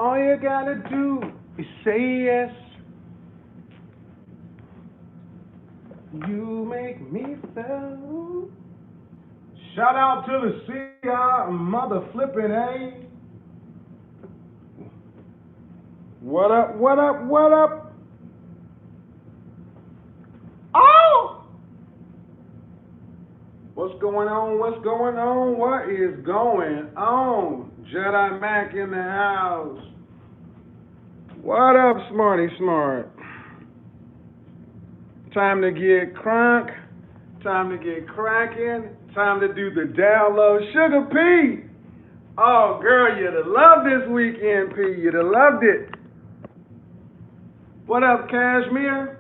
All you gotta do is say yes. You make me feel. Shout out to the CI mother flipping A. What up, what up, what up? Oh! What's going on? What's going on? What is going on? Jedi Mac in the house. What up, Smarty Smart? Time to get crunk. Time to get cracking. Time to do the download. Sugar P! Oh, girl, you'd have loved this weekend, P. You'd have loved it. What up, Cashmere?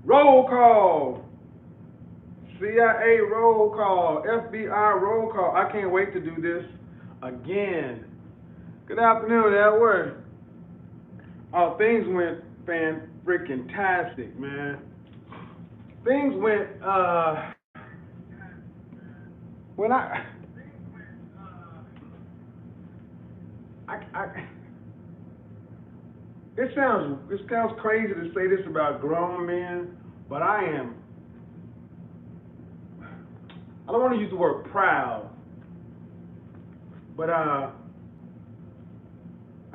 Roll call. CIA roll call. FBI roll call. I can't wait to do this again. Good afternoon, Edward. Oh, things went fan-freaking-tastic, man. Things went, when it sounds crazy to say this about grown men, but I don't want to use the word proud, but I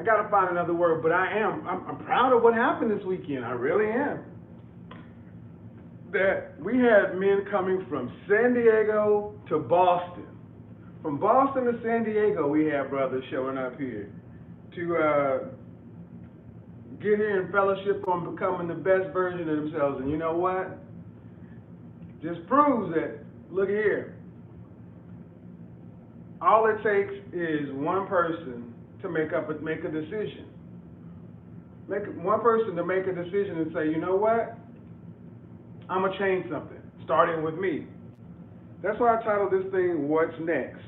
got to find another word, but I'm proud of what happened this weekend. I really am. That we had men coming from San Diego to Boston. From Boston to San Diego, we had brothers showing up here to get here and fellowship on becoming the best version of themselves. And you know what? Just proves that, look here, all it takes is one person to make a decision. One person to make a decision and say, you know what? I'm going to change something, starting with me. That's why I titled this thing, What's Next?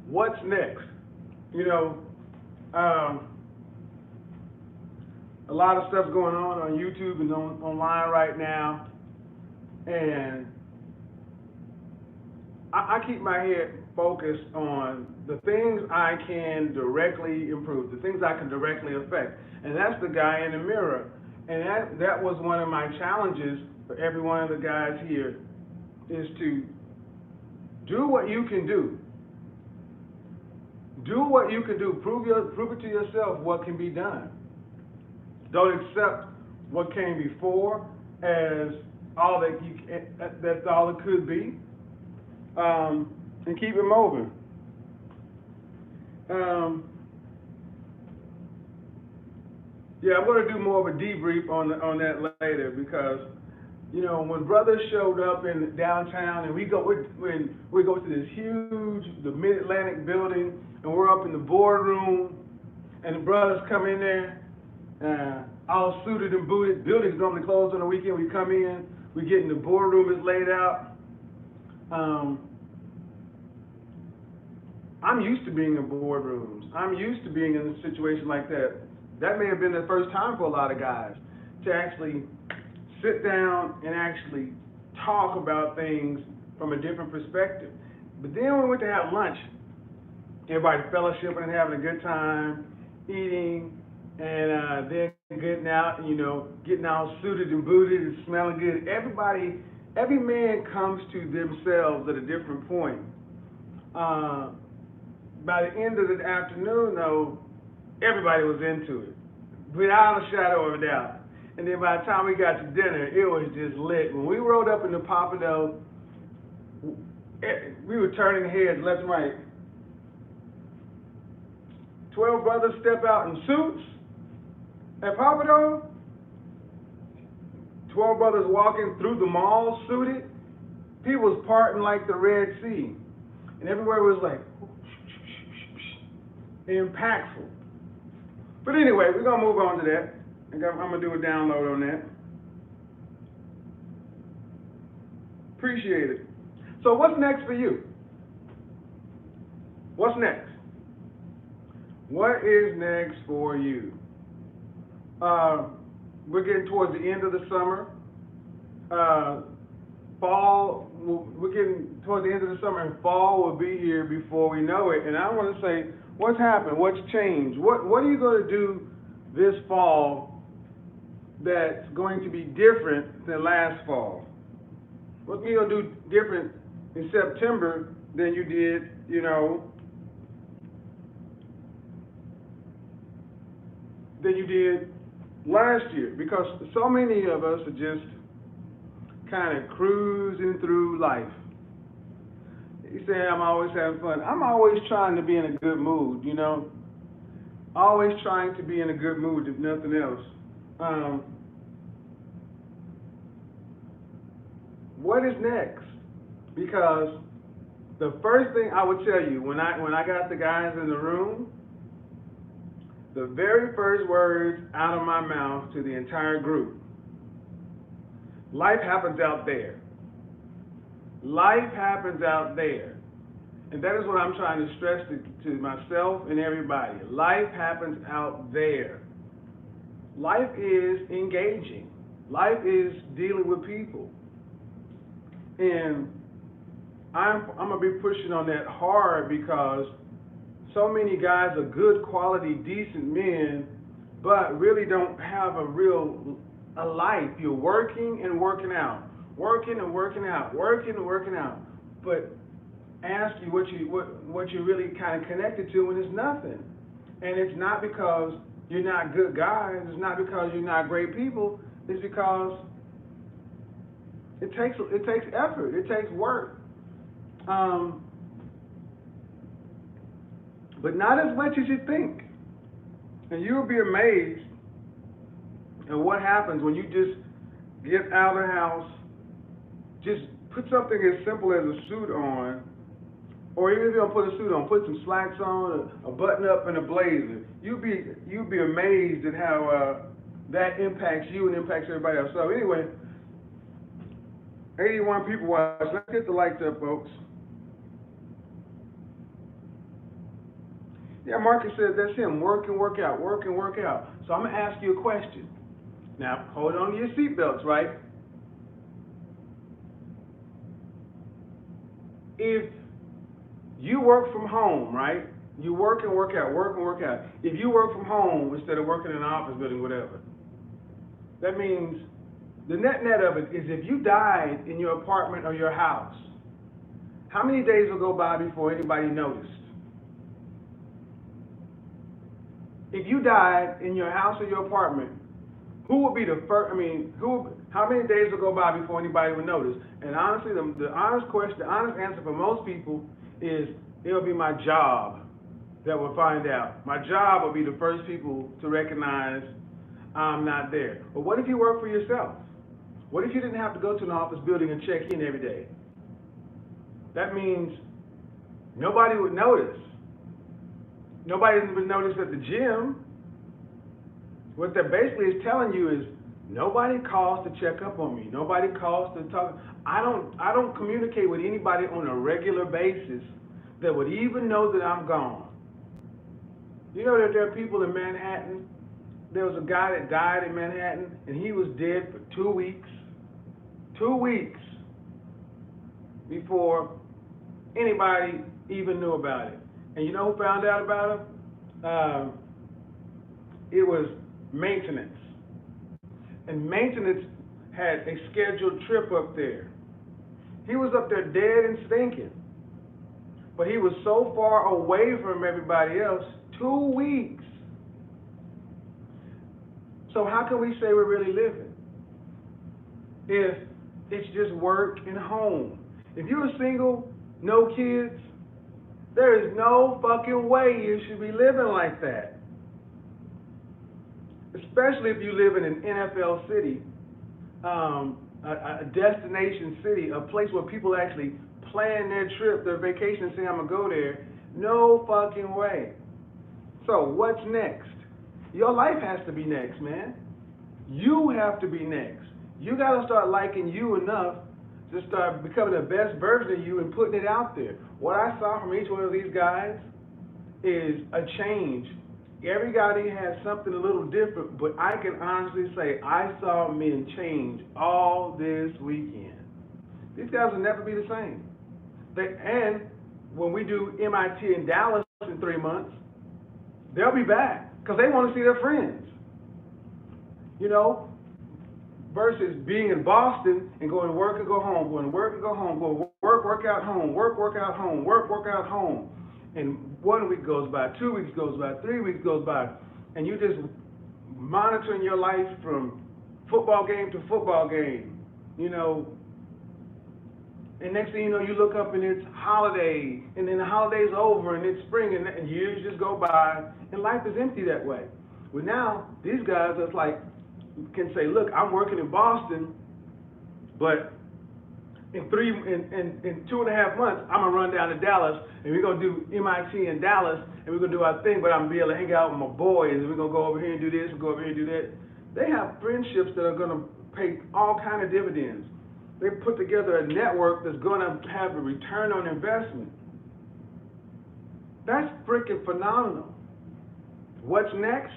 What's next? You know, a lot of stuff going on YouTube and online right now, and I keep my head focused on the things I can directly improve, the things I can directly affect, and that's the guy in the mirror. And that was one of my challenges for every one of the guys here, is to do what you can do. Do what you can do. Prove it to yourself what can be done. Don't accept what came before as all that's all it could be, and keep it moving. Yeah, I'm going to do more of a debrief on that later, because, you know, when brothers showed up in downtown and we go to this huge, the Mid-Atlantic building, and we're up in the boardroom, and the brothers come in there, all suited and booted. Buildings normally closed on the weekend. We come in, we get in the boardroom, it's laid out. I'm used to being in boardrooms. I'm used to being in a situation like that. That may have been the first time for a lot of guys to actually sit down and actually talk about things from a different perspective. But then when we went to have lunch, everybody fellowshipping and having a good time, eating, and then getting out, you know, getting all suited and booted and smelling good. Every man comes to themselves at a different point. By the end of the afternoon, though, everybody was into it, without a shadow of a doubt. And then by the time we got to dinner, it was just lit. When we rolled up in the Papado, we were turning heads left and right. 12 brothers step out in suits at Papado. 12 brothers walking through the mall suited. People was parting like the Red Sea. And everywhere was like, impactful. But anyway, we're going to move on to that. I'm going to do a download on that. Appreciate it. So what's next for you? What's next? What is next for you? We're getting towards the end of the summer. Fall, we're getting towards the end of the summer, and fall will be here before we know it. And I want to say, what's happened? What's changed? What are you going to do this fall that's going to be different than last fall? What are you going to do different in September than you did, than you did last year? Because so many of us are just kind of cruising through life. You say, I'm always having fun. I'm always trying to be in a good mood, Always trying to be in a good mood, if nothing else. What is next? Because the first thing I would tell you when I got the guys in the room, the very first words out of my mouth to the entire group: life happens out there. Life happens out there. And that is what I'm trying to stress to myself and everybody. Life happens out there. Life is engaging. Life is dealing with people. And I'm going to be pushing on that hard because so many guys are good quality, decent men, but really don't have a life. You're working and working out, working and working out, working and working out. But ask you what you're really kind of connected to, and it's nothing. And it's not because you're not good guys. It's not because you're not great people. It's because it takes effort. It takes work. But not as much as you think. And you'll be amazed at what happens when you just get out of the house, just put something as simple as a suit on, or even if you don't put a suit on, put some slacks on, a button up and a blazer. You'll be amazed at how that impacts you and impacts everybody else. So anyway, 81 people watch. Let's get the lights up, folks. Yeah, Marcus says that's him. Work and work out, work and work out. So I'm going to ask you a question. Now, hold on to your seatbelts, right? If you work from home, right? You work and work out, work and work out. If you work from home instead of working in an office building, whatever, that means the net of it is if you died in your apartment or your house, how many days will go by before anybody noticed? If you died in your house or your apartment, who would be the first? How many days will go by before anybody would notice? And honestly, the honest question, the honest answer for most people is it'll be my job that will find out. My job will be the first people to recognize I'm not there. But what if you work for yourself? What if you didn't have to go to an office building and check in every day? That means nobody would notice. Nobody would notice at the gym. What that basically is telling you is nobody calls to check up on me. Nobody calls to talk. I don't communicate with anybody on a regular basis that would even know that I'm gone. You know that there are people in Manhattan. There was a guy that died in Manhattan, and he was dead for 2 weeks. 2 weeks before anybody even knew about it. And you know who found out about him? It was maintenance. And maintenance had a scheduled trip up there. He was up there dead and stinking. But he was so far away from everybody else, 2 weeks. So how can we say we're really living if it's just work and home? If you're single, no kids, there is no fucking way you should be living like that. Especially if you live in an NFL city, a destination city, a place where people actually plan their trip, their vacation, and say, I'm going to go there. No fucking way. So what's next? Your life has to be next, man. You have to be next. You got to start liking you enough to start becoming the best version of you and putting it out there. What I saw from each one of these guys is a change. Everybody has something a little different, but I can honestly say I saw men change all this weekend. These guys will never be the same. And when we do MIT in Dallas in 3 months, they'll be back because they want to see their friends. You know, versus being in Boston and going to work and go home, going to work and go home, going to work out home, work out home, work out home. And 1 week goes by, 2 weeks goes by, 3 weeks goes by, and you just monitoring your life from football game to football game, you know. And next thing you know, you look up and it's holiday, and then the holiday's over, and it's spring, and years just go by, and life is empty that way. Well, now these guys are like, can say, look, I'm working in Boston, but in 2.5 months, I'm gonna run down to Dallas, and we're gonna do MIT in Dallas, and we're gonna do our thing, but I'm gonna be able to hang out with my boys, and we're gonna go over here and do this, and go over here and do that. They have friendships that are gonna pay all kind of dividends. They put together a network that's gonna have a return on investment. That's freaking phenomenal. What's next?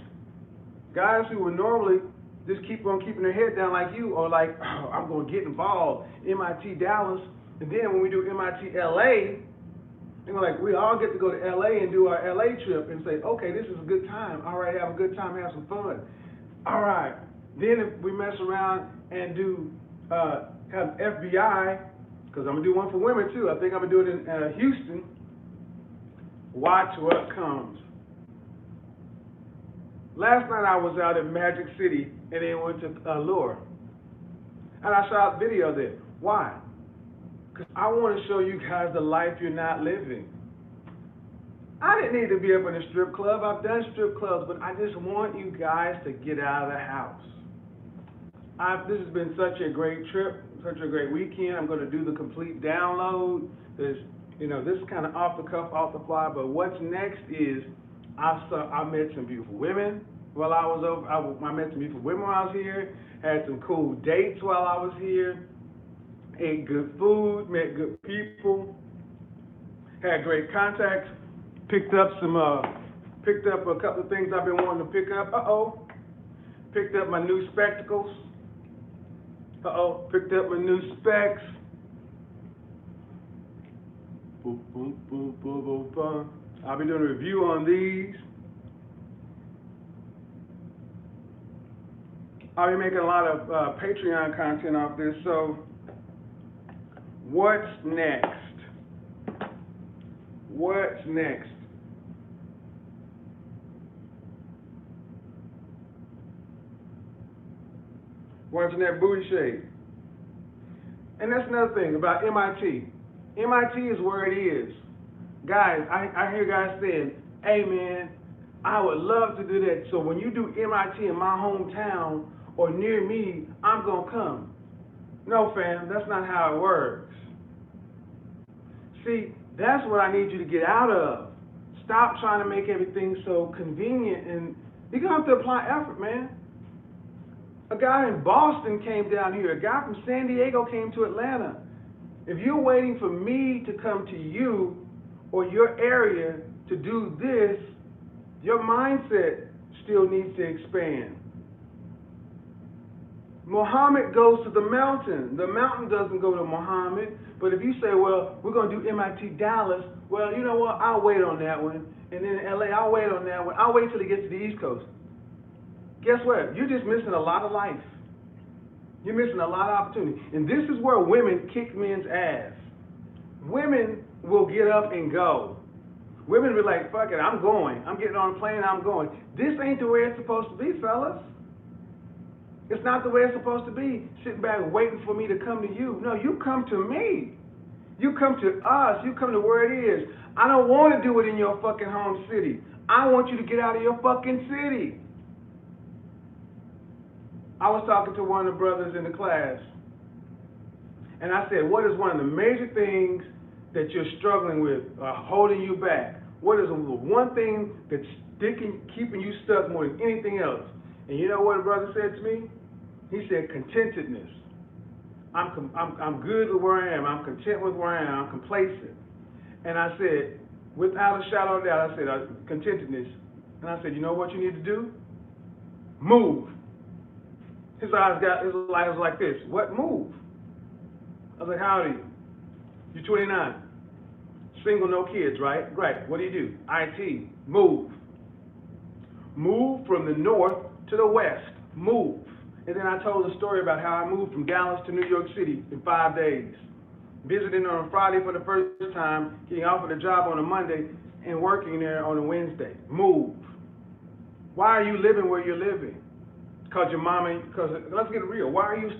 Guys who would normally just keep on keeping their head down like you, or like, oh, I'm going to get involved, MIT Dallas, and then when we do MIT LA, they're like, we all get to go to LA and do our LA trip and say, okay, this is a good time. All right, have a good time, have some fun. All right, then if we mess around and do have FBI, because I'm going to do one for women too. I think I'm going to do it in Houston. Watch what comes. Last night I was out in Magic City and then went to Allure. And I shot video there. Why? Because I want to show you guys the life you're not living. I didn't need to be up in a strip club. I've done strip clubs, but I just want you guys to get out of the house. This has been such a great trip, such a great weekend. I'm going to do the complete download. This is kind of off the cuff, off the fly, but what's next is I met some beautiful women while I was over. I met some beautiful women while I was here. Had some cool dates while I was here. Ate good food. Met good people. Had great contacts. Picked up a couple of things I've been wanting to pick up. Picked up my new spectacles. Picked up my new specs. Boom, boom, boom, boom, boom, boom. I'll be doing a review on these. I'll be making a lot of Patreon content off this. So, what's next? What's next? Watching that booty shake. And that's another thing about MIT. MIT is where it is. Guys, I hear guys saying, hey man, I would love to do that. So when you do MIT in my hometown or near me, I'm going to come. No, fam, that's not how it works. See, that's what I need you to get out of. Stop trying to make everything so convenient, and you're going to have to apply effort, man. A guy in Boston came down here. A guy from San Diego came to Atlanta. If you're waiting for me to come to you or your area to do this, your mindset still needs to expand. Muhammad goes to the mountain. The mountain doesn't go to Muhammad. But if you say, well, we're going to do MIT Dallas, well, you know what? I'll wait on that one. And then in LA, I'll wait on that one. I'll wait till it gets to the East Coast. Guess what? You're just missing a lot of life. You're missing a lot of opportunity. And this is where women kick men's ass. Women will get up and go. Women be like, fuck it, I'm going. I'm getting on a plane, I'm going. This ain't the way it's supposed to be, fellas. It's not the way it's supposed to be, sitting back waiting for me to come to you. No, you come to me. You come to us. You come to where it is. I don't want to do it in your fucking home city. I want you to get out of your fucking city. I was talking to one of the brothers in the class, and I said, what is one of the major things that you're struggling with, holding you back? What is the one thing that's keeping you stuck more than anything else? And you know what the brother said to me? He said, contentedness. I'm good with where I am. I'm content with where I am. I'm complacent. And I said, without a shadow of doubt, I said, contentedness. And I said, you know what you need to do? Move. His eyes was like this. What move? I was like, how old are you? You're 29. Single, no kids, right? Great. What do? IT. Move. Move from the north to the west. Move. And then I told a story about how I moved from Dallas to New York City in 5 days. Visiting on a Friday for the first time, getting offered a job on a Monday, and working there on a Wednesday. Move. Why are you living where you're living? Because let's get real. Why are you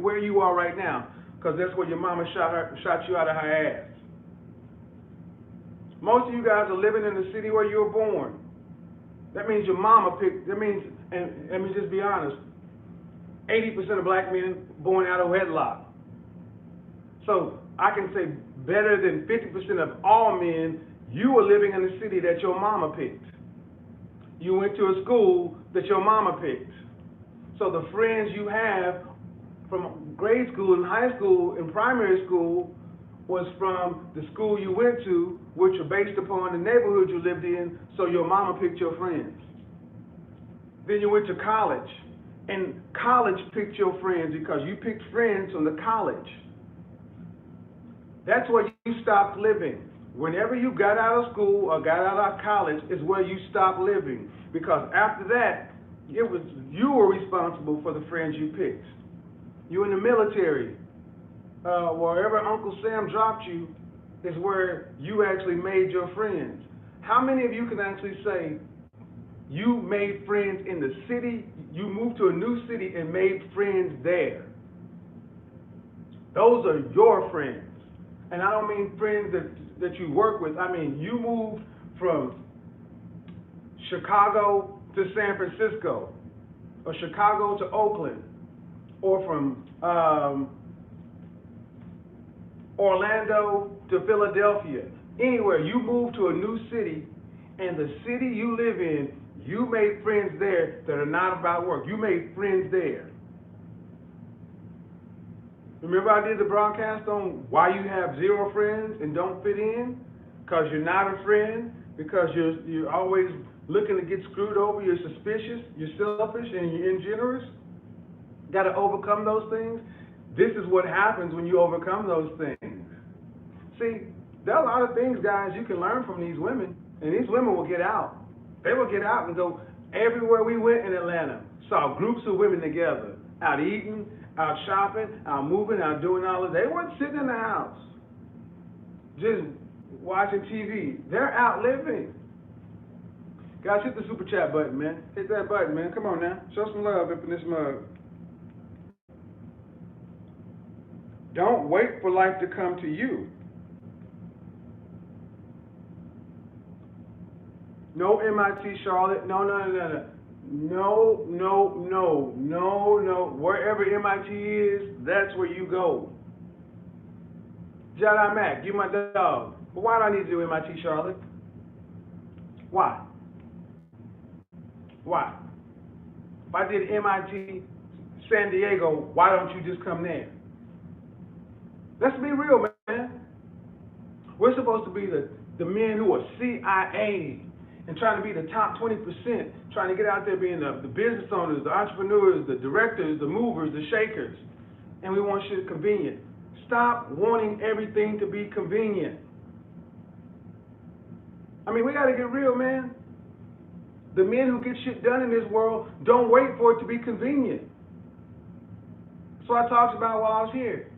where you are right now? Because that's where your mama shot you out of her ass. Most of you guys are living in the city where you were born. That means your mama picked, and let me just be honest, 80% of black men born out of wedlock. So I can say better than 50% of all men, you were living in the city that your mama picked. You went to a school that your mama picked. So the friends you have from grade school and high school and primary school was from the school you went to, which were based upon the neighborhood you lived in, so your mama picked your friends. Then you went to college, and college picked your friends because you picked friends from the college. That's where you stopped living. Whenever you got out of school or got out of college is where you stopped living, because after that, you were responsible for the friends you picked. You in the military, wherever Uncle Sam dropped you is where you actually made your friends. How many of you can actually say you made friends in the city, you moved to a new city and made friends there? Those are your friends. And I don't mean friends that you work with. I mean, you moved from Chicago to San Francisco, or Chicago to Oakland, or from Orlando to Philadelphia. Anywhere, you move to a new city, and the city you live in, you made friends there that are not about work. You made friends there. Remember I did the broadcast on why you have 0 friends and don't fit in? Because you're not a friend, because you're always looking to get screwed over, you're suspicious, you're selfish, and you're ingenuous. Got to overcome those things. This is what happens when you overcome those things. See, there are a lot of things, guys, you can learn from these women, and these women will get out. They will get out and go everywhere we went in Atlanta. Saw groups of women together, out eating, out shopping, out moving, out doing all of that. They weren't sitting in the house just watching TV. They're out living. Guys, hit the super chat button, man. Hit that button, man. Come on now. Show some love up in this mug. Don't wait for life to come to you. No MIT Charlotte. No. No. Wherever MIT is, that's where you go. Jedi Mac, you my dog. But why do I need to do MIT Charlotte? Why? If I did MIT San Diego, why don't you just come there? Let's be real, man. We're supposed to be the men who are CIA and trying to be the top 20%, trying to get out there being the business owners, the entrepreneurs, the directors, the movers, the shakers. And we want shit convenient. Stop wanting everything to be convenient. I mean, we got to get real, man. The men who get shit done in this world don't wait for it to be convenient. That's what I talked about while I was here.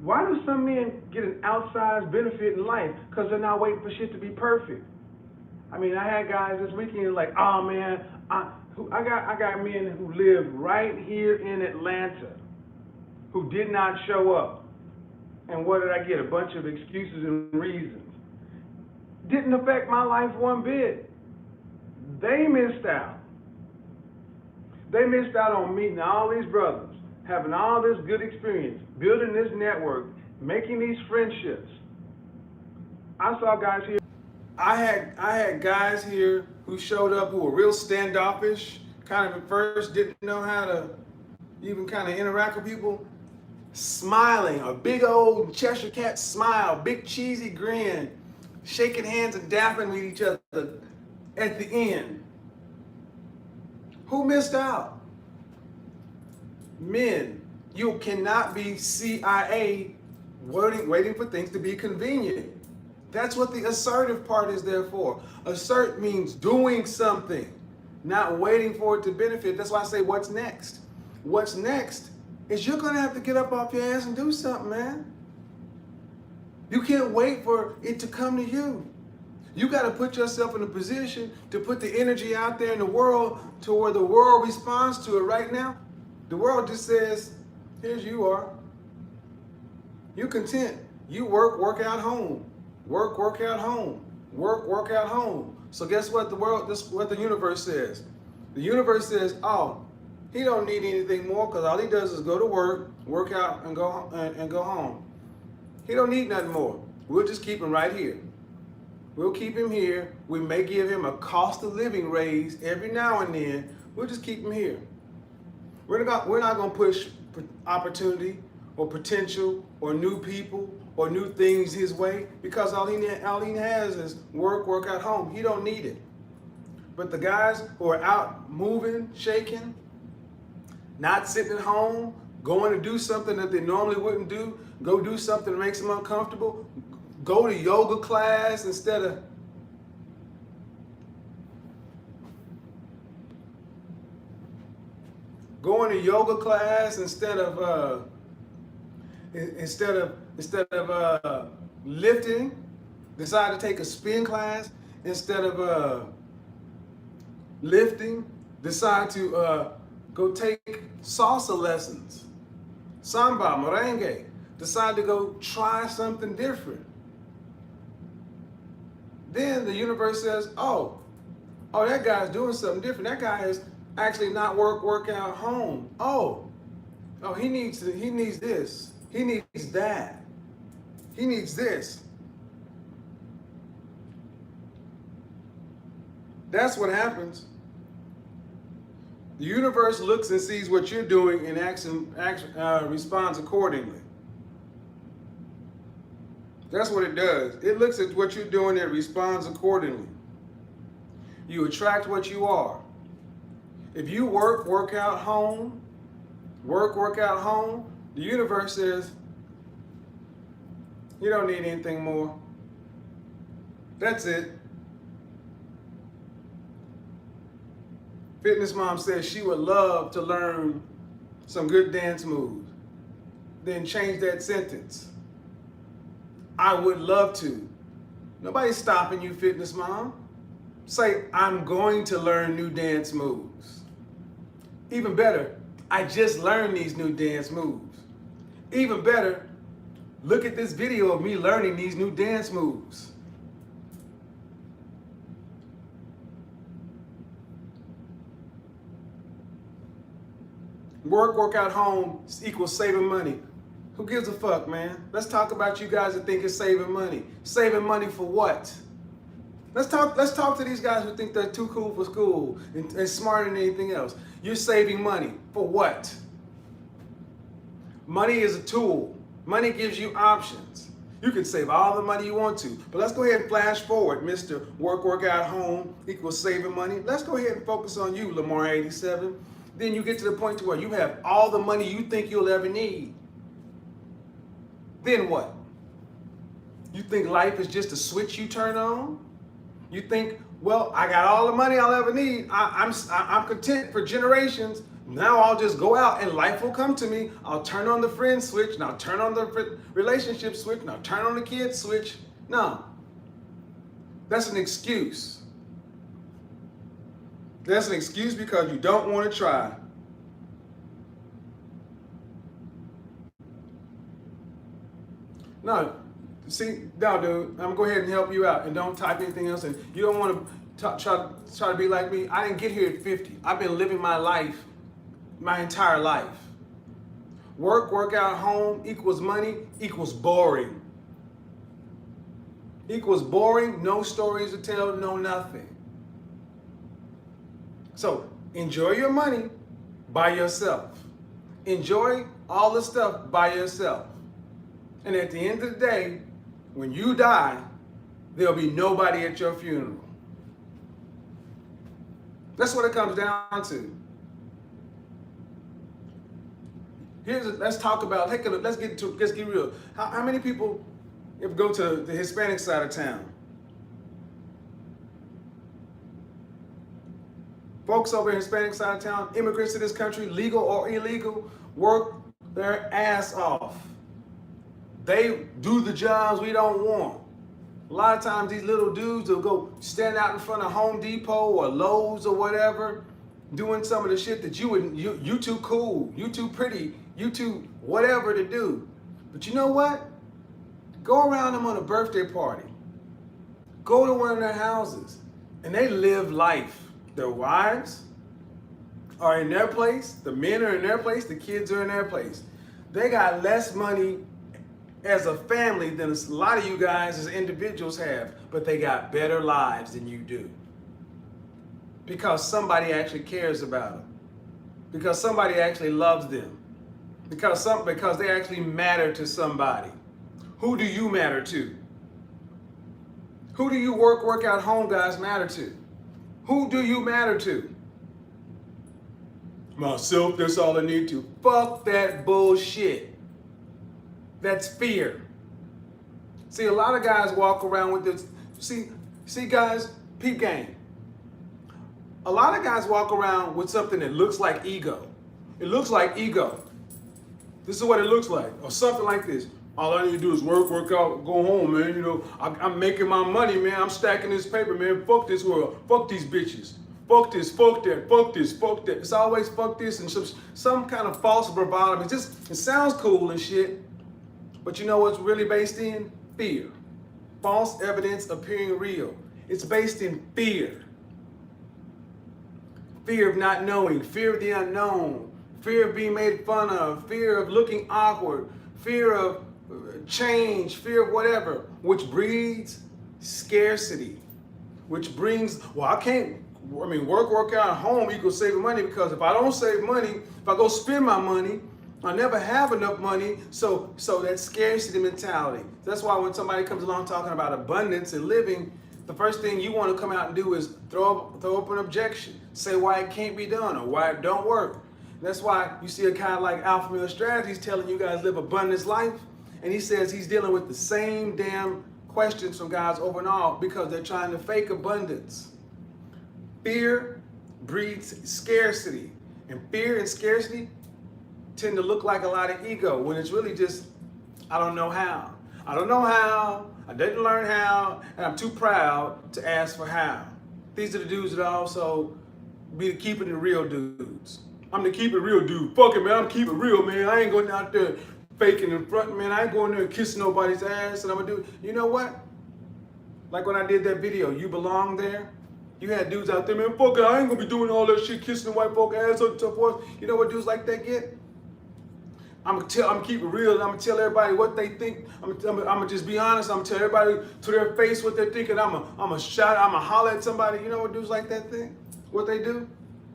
Why do some men get an outsized benefit in life? Because they're not waiting for shit to be perfect. I mean, I had guys this weekend like, oh man, I got men who live right here in Atlanta who did not show up. And what did I get? A bunch of excuses and reasons. Didn't affect my life one bit. They missed out. They missed out on meeting all these brothers, having all this good experience, building this network, making these friendships. I saw guys here. I had guys here who showed up who were real standoffish, kind of at first didn't know how to even kind of interact with people, smiling, a big old Cheshire Cat smile, big cheesy grin, shaking hands and dapping with each other at the end. Who missed out? Men. You cannot be CIA waiting for things to be convenient. That's what the assertive part is there for. Assert means doing something, not waiting for it to benefit. That's why I say what's next. What's next is you're gonna have to get up off your ass and do something, man. You can't wait for it to come to you. You got to put yourself in a position to put the energy out there in the world to where the world responds to it. Right now, the world just says, here's you are. You content. You work out home. Work out home. Work out home. So guess what this is what the universe says. The universe says, oh, he don't need anything more because all he does is go to work out and go home. He don't need nothing more. We'll just keep him right here. We'll keep him here. We may give him a cost of living raise every now and then. We'll just keep him here. We're not going to push opportunity or potential or new people or new things his way because all he has is work out home. He don't need it. But the guys who are out moving, shaking, not sitting at home, going to do something that they normally wouldn't do, go do something that makes them uncomfortable, go to yoga class instead of going to yoga class instead of lifting, decide to take a spin class instead of lifting, decide to go take salsa lessons, samba, merengue, decide to go try something different. Then the universe says, oh, that guy's doing something different. That guy is actually not work out home. Oh, he needs this. He needs that. He needs this. That's what happens. The universe looks and sees what you're doing and responds accordingly. That's what it does. It looks at what you're doing and responds accordingly. You attract what you are. If you work out home, the universe says, you don't need anything more. That's it. Fitness Mom says she would love to learn some good dance moves. Then change that sentence. I would love to. Nobody's stopping you, Fitness Mom. Say, I'm going to learn new dance moves. Even better, I just learned these new dance moves. Even better, look at this video of me learning these new dance moves. Work out home equals saving money. Who gives a fuck, man? Let's talk about you guys that think it's saving money. Saving money for what? Let's talk to these guys who think they're too cool for school and smarter than anything else. You're saving money for what? Money is a tool. Money gives you options. You can save all the money you want to. But let's go ahead and flash forward, Mr. Work out home equals saving money. Let's go ahead and focus on you, Lamar 87. Then you get to the point to where you have all the money you think you'll ever need. Then what? You think life is just a switch you turn on? You think, well, I got all the money I'll ever need. I'm content for generations. Now I'll just go out and life will come to me. I'll turn on the friend switch, and I'll turn on the relationship switch, and I'll turn on the kid switch. No. That's an excuse. That's an excuse because you don't want to try. No, dude, I'm gonna go ahead and help you out and don't type anything else. And you don't want to try to be like me. I didn't get here at 50. I've been living my life, my entire life. Work out home equals money equals boring. Equals boring, no stories to tell, no nothing. So enjoy your money by yourself. Enjoy all the stuff by yourself. And at the end of the day, when you die, there'll be nobody at your funeral. That's what it comes down to. let's talk about, let's get real. How many people if go to the Hispanic side of town? Folks over in the Hispanic side of town, immigrants to this country, legal or illegal, work their ass off. They do the jobs we don't want. A lot of times these little dudes will go stand out in front of Home Depot or Lowe's or whatever, doing some of the shit that you too cool, you too pretty, you too whatever to do. But you know what? Go around them on a birthday party. Go to one of their houses and they live life. Their wives are in their place, the men are in their place, the kids are in their place. They got less money as a family than a lot of you guys as individuals have, but they got better lives than you do. Because somebody actually cares about them. Because somebody actually loves them. Because they actually matter to somebody. Who do you matter to? Who do you work out home guys matter to? Who do you matter to? Myself, that's all I need to. Fuck that bullshit. That's fear. See, a lot of guys walk around with this. See guys, peep game. A lot of guys walk around with something that looks like ego. It looks like ego. This is what it looks like, or something like this. All I need to do is work out, go home, man. You know, I'm making my money, man. I'm stacking this paper, man. Fuck this world. Fuck these bitches. Fuck this, fuck that, fuck this, fuck that. It's always fuck this and some kind of false bravado. It sounds cool and shit, but you know what's really based in? Fear. False evidence appearing real. It's based in fear. Fear of not knowing, fear of the unknown, fear of being made fun of, fear of looking awkward, fear of change, fear of whatever, which breeds scarcity, which brings, work out at home equals saving money, because if I don't save money, if I go spend my money, I never have enough money, so that scarcity mentality. That's why when somebody comes along talking about abundance and living, the first thing you want to come out and do is throw up an objection, say why it can't be done or why it don't work. That's why you see a guy like Alpha Male Strategies telling you guys live abundance life, and he says he's dealing with the same damn questions from guys over and all because they're trying to fake abundance. Fear breeds scarcity, and fear and scarcity tend to look like a lot of ego when it's really just, I don't know how. I don't know how, I didn't learn how, and I'm too proud to ask for how. These are the dudes that also be the keeping it real dudes. I'm the keep it real dude. Fuck it, man, I'm keep it real, man. I ain't going out there faking in front, man. I ain't going there and kissing nobody's ass, and I'm gonna do, you know what? Like when I did that video, You Belong There, you had dudes out there, man, fuck it, I ain't gonna be doing all that shit, kissing the white folk ass and so forth. You know what dudes like that get? I'm gonna keep it real, and I'm gonna tell everybody what they think. I'm gonna just be honest. I'm gonna tell everybody to their face what they're thinking. I'm gonna shout, I'm gonna holler at somebody. You know what dudes like that thing? What they do?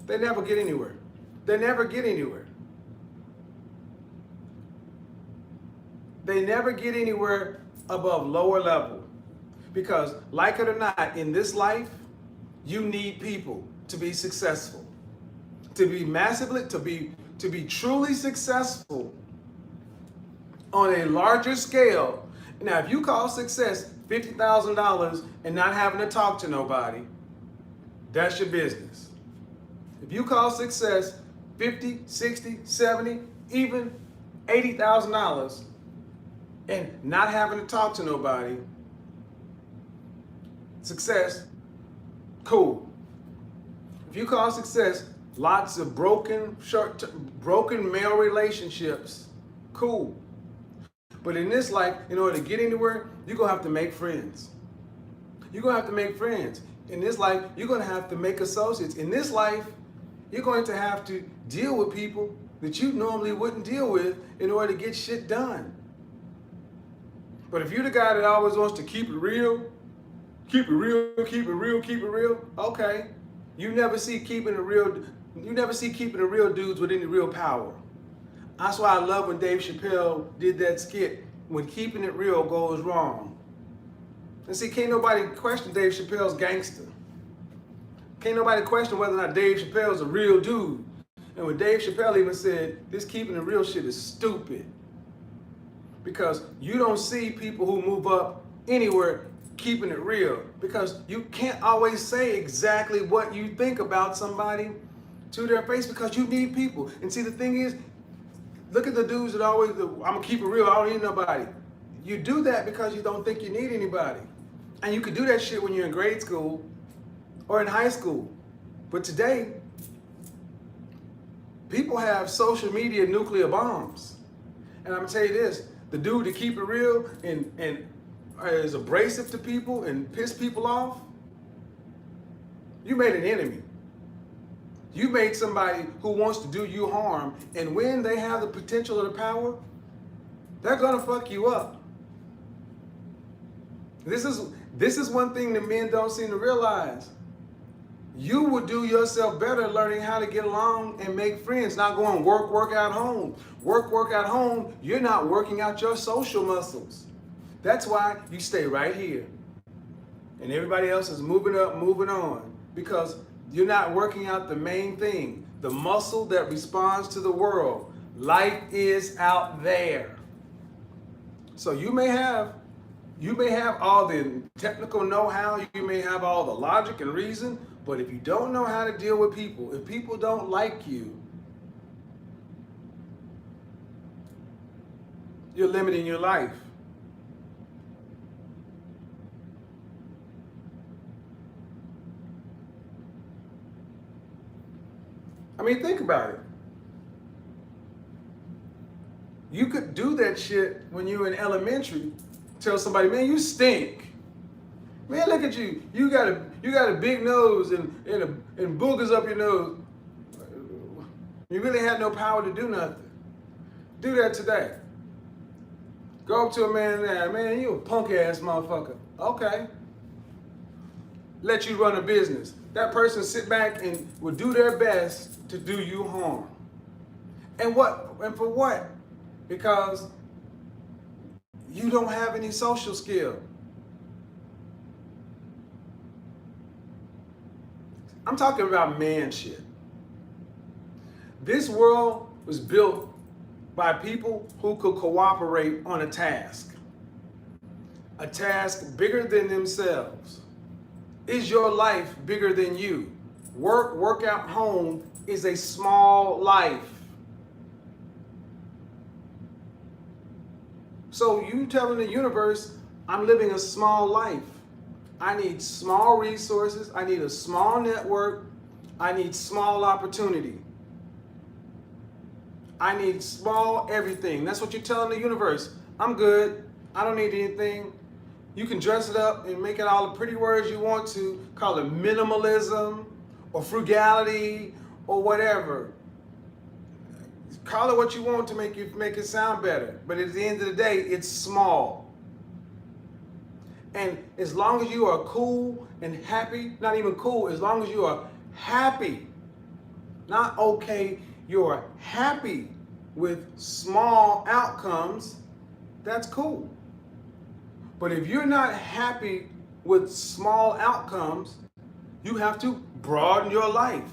They never get anywhere. They never get anywhere. They never get anywhere above lower level. Because like it or not, in this life, you need people to be successful. To be truly successful on a larger scale. Now, if you call success $50,000 and not having to talk to nobody, that's your business. If you call success 50, 60, 70, even $80,000 and not having to talk to nobody, success, cool. If you call success lots of broken male relationships, cool. But in this life, in order to get anywhere, you're gonna have to make friends. You're gonna have to make friends. In this life, you're gonna have to make associates. In this life, you're going to have to deal with people that you normally wouldn't deal with in order to get shit done. But if you're the guy that always wants to keep it real, keep it real, keep it real, keep it real, okay. You never see keeping it real dudes with any real power. That's why I love when Dave Chappelle did that skit, when keeping it real goes wrong. And see, can't nobody question Dave Chappelle's gangster. Can't nobody question whether or not Dave Chappelle's a real dude. And when Dave Chappelle even said, this keeping it real shit is stupid. Because you don't see people who move up anywhere keeping it real. Because you can't always say exactly what you think about somebody to their face because you need people. And see, the thing is, look at the dudes that always, I'm gonna keep it real, I don't need nobody. You do that because you don't think you need anybody. And you could do that shit when you're in grade school or in high school. But today, people have social media nuclear bombs. And I'm gonna tell you this, the dude to keep it real and is abrasive to people and piss people off, you made an enemy. You made somebody who wants to do you harm, and when they have the potential or the power, they're gonna fuck you up. This is one thing that men don't seem to realize. You would do yourself better learning how to get along and make friends, not going work out home. Work out home, you're not working out your social muscles. That's why you stay right here. And everybody else is moving up, moving on, because you're not working out the main thing, the muscle that responds to the world. Life is out there. So you may have all the technical know-how, you may have all the logic and reason, but if you don't know how to deal with people, if people don't like you, you're limiting your life. I mean, think about it. You could do that shit when you were in elementary. Tell somebody, man, you stink. Man, look at you. You got a big nose and boogers up your nose. You really had no power to do nothing. Do that today. Go up to a man and man, you a punk ass motherfucker. Okay. Let you run a business. That person sit back and will do their best to do you harm. And for what? Because you don't have any social skill. I'm talking about man shit. This world was built by people who could cooperate on a task bigger than themselves. Is your life bigger than you? Work out home is a small life. So you telling the universe, I'm living a small life. I need small resources. I need a small network. I need small opportunity. I need small everything. That's what you're telling the universe. I'm good. I don't need anything. You can dress it up and make it all the pretty words you want to. Call it minimalism or frugality or whatever. Call it what you want to make it sound better. But at the end of the day, it's small. And as long as you are cool and happy, not even cool, as long as you are happy, not okay, you are happy with small outcomes, that's cool. But if you're not happy with small outcomes, you have to broaden your life.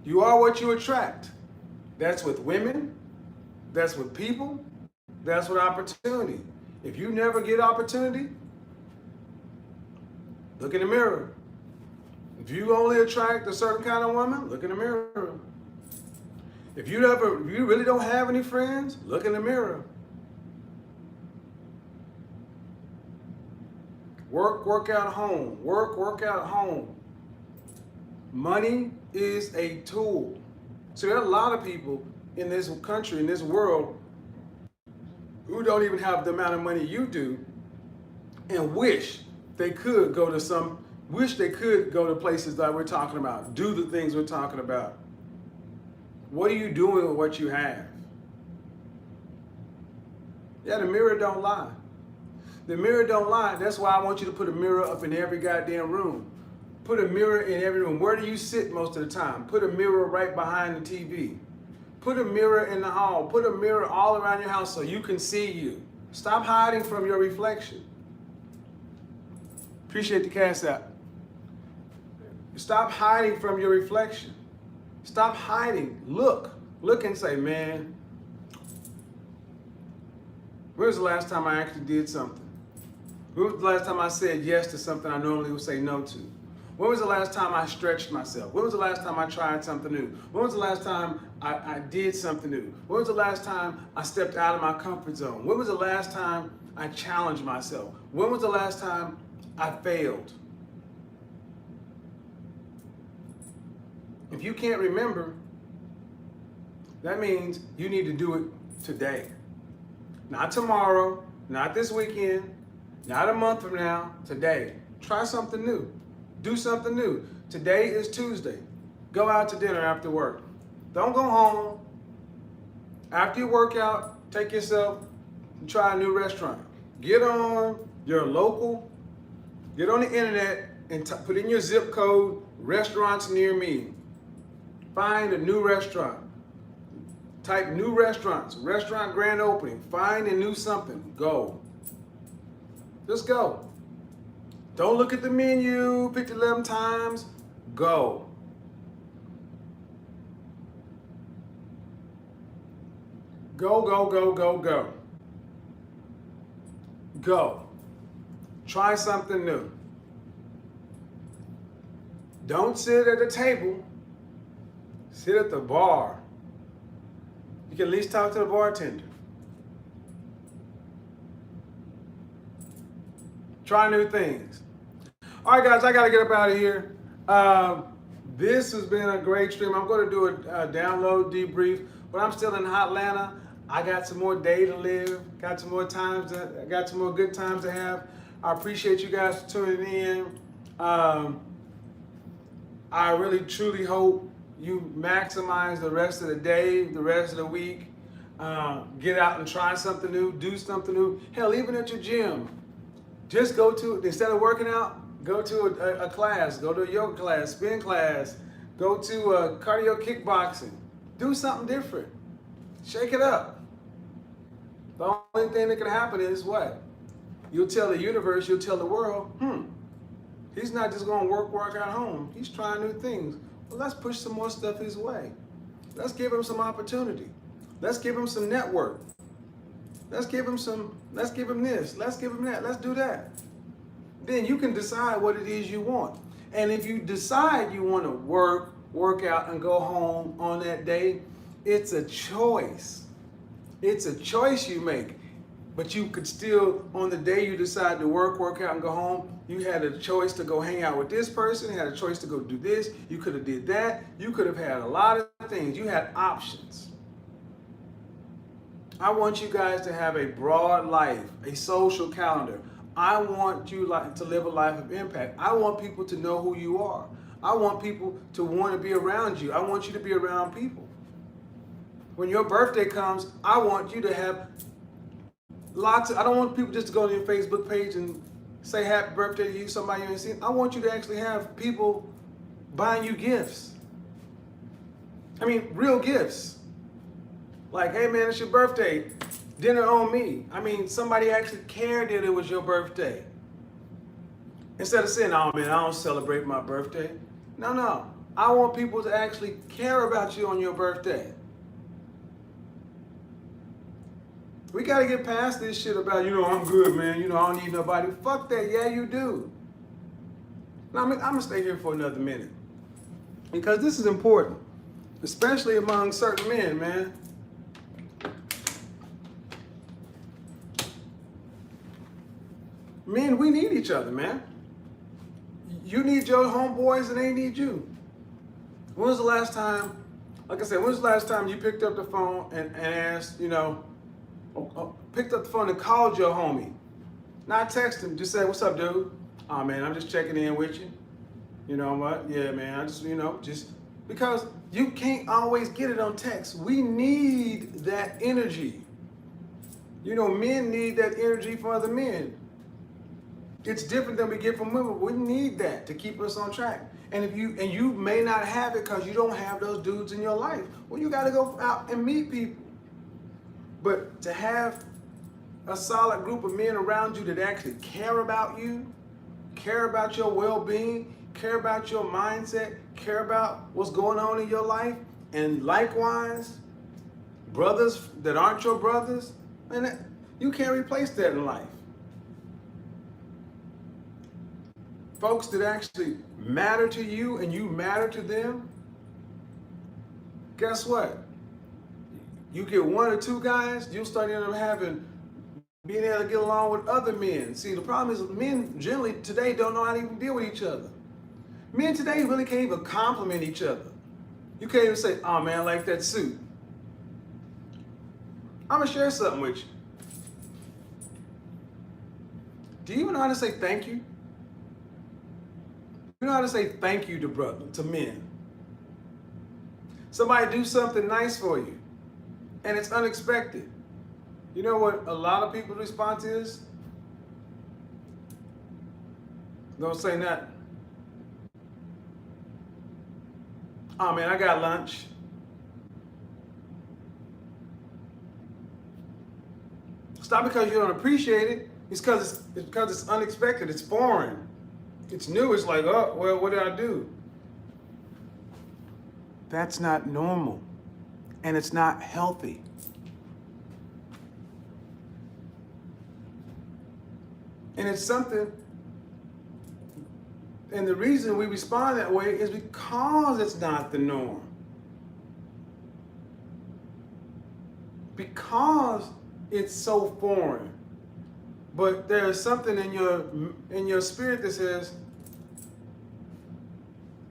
You are what you attract. That's with women, that's with people, that's with opportunity. If you never get opportunity, look in the mirror. If you only attract a certain kind of woman, look in the mirror. If you really don't have any friends, look in the mirror. Work out home. Work out home. Money is a tool. So there are a lot of people in this country, in this world, who don't even have the amount of money you do and wish they could go to places that we're talking about, do the things we're talking about. What are you doing with what you have? Yeah, the mirror don't lie. The mirror don't lie. That's why I want you to put a mirror up in every goddamn room. Put a mirror in every room. Where do you sit most of the time? Put a mirror right behind the TV. Put a mirror in the hall. Put a mirror all around your house so you can see you. Stop hiding from your reflection. Appreciate the Cash App. Stop hiding from your reflection. Stop hiding. Look and say, man, when was the last time I actually did something? When was the last time I said yes to something I normally would say no to? When was the last time I stretched myself? When was the last time I tried something new? When was the last time I did something new? When was the last time I stepped out of my comfort zone? When was the last time I challenged myself? When was the last time I failed? If you can't remember, that means you need to do it today. Not tomorrow, not this weekend, not a month from now, today. Try something new. Do something new. Today is Tuesday. Go out to dinner after work. Don't go home. After you work out, take yourself and try a new restaurant. Get on your local, get on the internet and put in your zip code, restaurants near me. Find a new restaurant. Type new restaurants, restaurant grand opening. Find a new something. Go. Just go. Don't look at the menu 11 times. Go. Go, go, go, go, go. Go. Try something new. Don't sit at the table. Sit at the bar. You can at least talk to the bartender. Try new things. All right, guys, I got to get up out of here. This has been a great stream. I'm going to do a download debrief, but I'm still in Atlanta. I got some more day to live. Got some more good times to have. I appreciate you guys tuning in. I really, truly hope you maximize the rest of the day, the rest of the week. Get out and try something new, do something new. Hell, even at your gym. Just go to, instead of working out, go to a class, go to a yoga class, spin class, go to cardio kickboxing. Do something different. Shake it up. The only thing that can happen is what? You'll tell the universe, you'll tell the world, he's not just going to work at home. He's trying new things. Well, let's push some more stuff his way. Let's give him some opportunity. Let's give him some network. Let's give him this, let's give him that, let's do that. Then you can decide what it is you want. And if you decide you want to work out and go home on that day, it's a choice. It's a choice you make. But you could still, on the day you decide to work out and go home, you had a choice to go hang out with this person, you had a choice to go do this, you could have did that, you could have had a lot of things, you had options. I want you guys to have a broad life, a social calendar. I want you to live a life of impact. I want people to know who you are. I want people to want to be around you. I want you to be around people. When your birthday comes, I want you to have I don't want people just to go to your Facebook page and say happy birthday to you, somebody you ain't seen. I want you to actually have people buying you gifts. I mean, real gifts. Like, hey man, it's your birthday. Dinner on me. I mean, somebody actually cared that it was your birthday. Instead of saying, oh man, I don't celebrate my birthday. No. I want people to actually care about you on your birthday. We got to get past this shit about, I'm good, man. I don't need nobody. Fuck that. Yeah, you do. Now, I'm going to stay here for another minute. Because this is important. Especially among certain men, man. Men, we need each other, man. You need your homeboys and they need you. When was the last time, like I said, when was the last time you picked up the phone and asked, picked up the phone and called your homie? Not text him, just say, what's up, dude? Oh man, I'm just checking in with you. You know what? Yeah, man, I just, just because you can't always get it on text. We need that energy. Men need that energy from other men. It's different than we get from women. We need that to keep us on track. And you may not have it because you don't have those dudes in your life. Well, you got to go out and meet people. But to have a solid group of men around you that actually care about you, care about your well-being, care about your mindset, care about what's going on in your life, and likewise, brothers that aren't your brothers, man, you can't replace that in life. Folks that actually matter to you and you matter to them, guess what? You get one or two guys, you'll start ending up being able to get along with other men. See, the problem is men generally today don't know how to even deal with each other. Men today really can't even compliment each other. You can't even say, oh man, I like that suit. I'm gonna share something with you. Do you even know how to say thank you? You know how to say thank you to men. Somebody do something nice for you, and it's unexpected. You know what a lot of people's response is? Don't say nothing. Oh man, I got lunch. It's not because you don't appreciate it. It's because it's unexpected. It's foreign. It's new. It's like, oh, well, what did I do? That's not normal, and it's not healthy. And it's something, and the reason we respond that way is because it's not the norm. Because it's so foreign. But there is something in your spirit that says,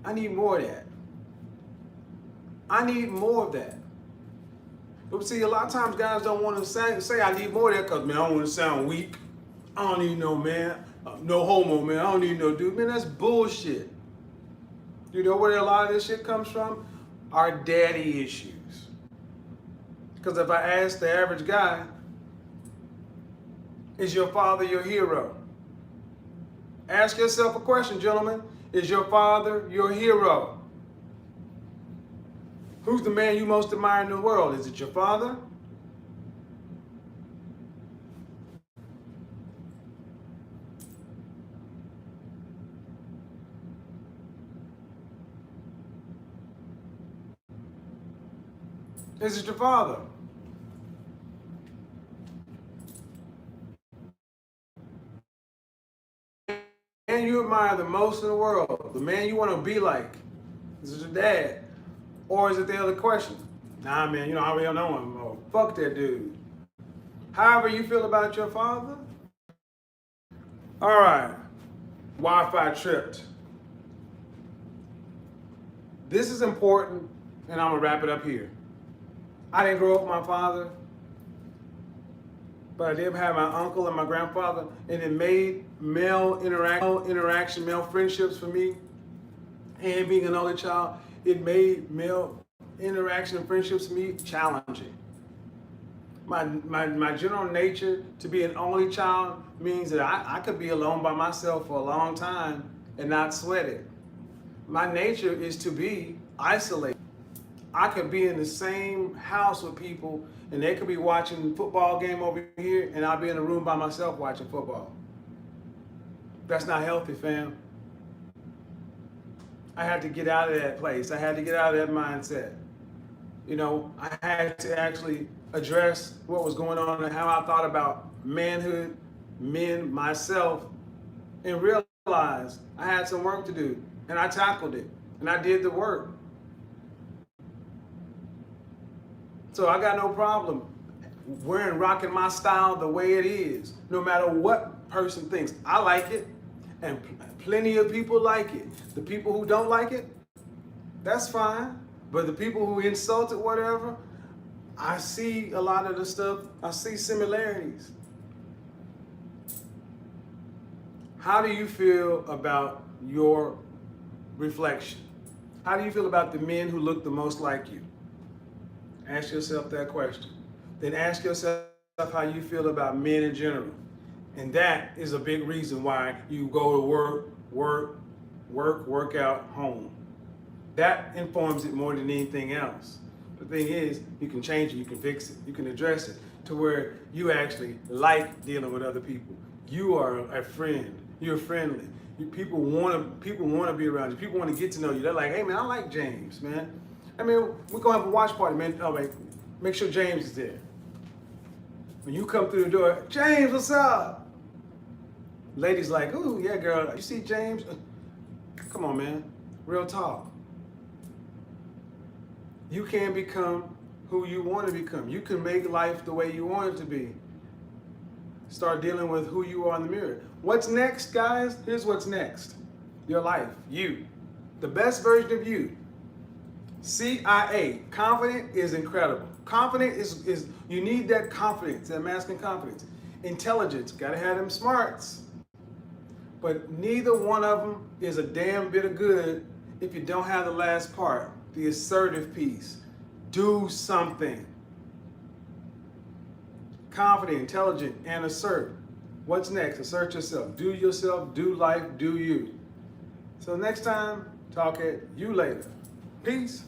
I need more of that. I need more of that. But see, a lot of times guys don't want to say I need more of that because, man, I don't want to sound weak. I don't need no man, no homo, man. I don't need no dude. Man, that's bullshit. You know where a lot of this shit comes from? Our daddy issues. Because if I ask the average guy, is your father your hero? Ask yourself a question, gentlemen. Is your father your hero? Who's the man you most admire in the world? Is it your father? Is it your father? The man you admire the most in the world, the man you want to be like, is it your dad? Or is it the other question? Nah, man, you know, I already know him. Oh, fuck that dude. However you feel about your father. All right, Wi-Fi tripped. This is important, and I'm gonna wrap it up here. I didn't grow up with my father, but I did have my uncle and my grandfather, and it made male interaction, male friendships for me. And being an only child, it made male interaction and friendships for me challenging. My general nature to be an only child means that I could be alone by myself for a long time and not sweat it. My nature is to be isolated. I could be in the same house with people and they could be watching football game over here and I'll be in a room by myself watching football. That's not healthy, fam. I had to get out of that place. I had to get out of that mindset. You know, I had to actually address what was going on and how I thought about manhood, men, myself, and realize I had some work to do. And I tackled it. And I did the work. So I got no problem rocking my style the way it is, no matter what person thinks. I like it, and plenty of people like it. The people who don't like it, that's fine. But the people who insult it, whatever, I see a lot of the stuff, I see similarities. How do you feel about your reflection? How do you feel about the men who look the most like you? Ask yourself that question. Then ask yourself how you feel about men in general. And that is a big reason why you go to work out, home. That informs it more than anything else. The thing is, you can change it, you can fix it, you can address it to where you actually like dealing with other people. You are a friend, you're friendly, People want to be around you. People want to get to know you. They're like, hey man, I like James, man. I mean, we're gonna have a watch party, man. Oh wait, make sure James is there. When you come through the door, James, what's up? Ladies like, ooh, yeah, girl. You see James? Come on, man. Real talk. You can become who you want to become. You can make life the way you want it to be. Start dealing with who you are in the mirror. What's next, guys? Here's what's next. Your life, you. The best version of you. CIA, confident is incredible. Confident is you need that confidence, that masculine confidence. Intelligence, gotta have them smarts. But neither one of them is a damn bit of good if you don't have the last part, the assertive piece. Do something. Confident, intelligent, and assert. What's next? Assert yourself. Do life, do you. So next time, talk at you later. Peace.